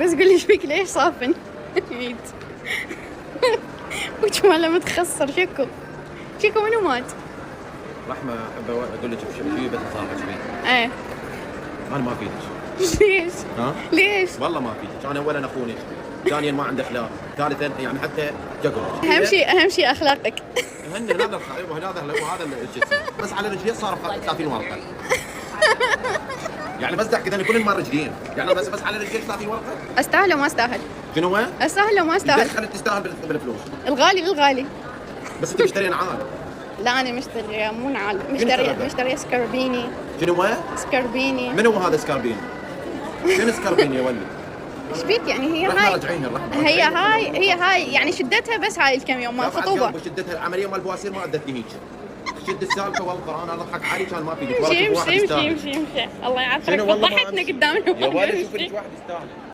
بس قولي ايش فيك ليش صافن؟ عيد. وش ماله متخسر شكو منو مات؟ رحمه احب اقول لك شيء بس صارت فيه. ايه انا ما فيك. ليش؟ ها؟ ليش؟ والله ما فيك، انا اولا اخونك، ثانيا ما عنده اخلاق، ثالثا يعني حتى جقرك. اهم شيء اخلاقك. هن هذا الخايب وهذا وهذا شو اسمه، بس على رجليه صار 30 ورقه. يعني بس ضحك كذا كل مره رجلين، يعني بس على رجليك 30 ورقه. استاهل وما استاهل؟ شنو هو؟ استاهل وما استاهل؟ خليك تستاهل بالفلوس. الغالي بالغالي. بس انت مشتري نعال. لا انا مشتريه مو نعال، هذا؟ مشتريه سكربيني. شنو هو؟ سكربيني. من هو هذا سكاربيني؟ شنو سكاربيني يا ولد؟ ايش بيك يعني هي رحنا هاي؟ راجعين هي هاي يعني شدتها بس هاي الكم يوم مال خطوبه. شدتها العمليه مال بواسير ما ادتني هيك. شد السالفه والله انا اضحك علي كان ما فيك. امشي الله يعافيك فضحتنا قدام الواحد. يا ولد شوف لك واحد يستاهل.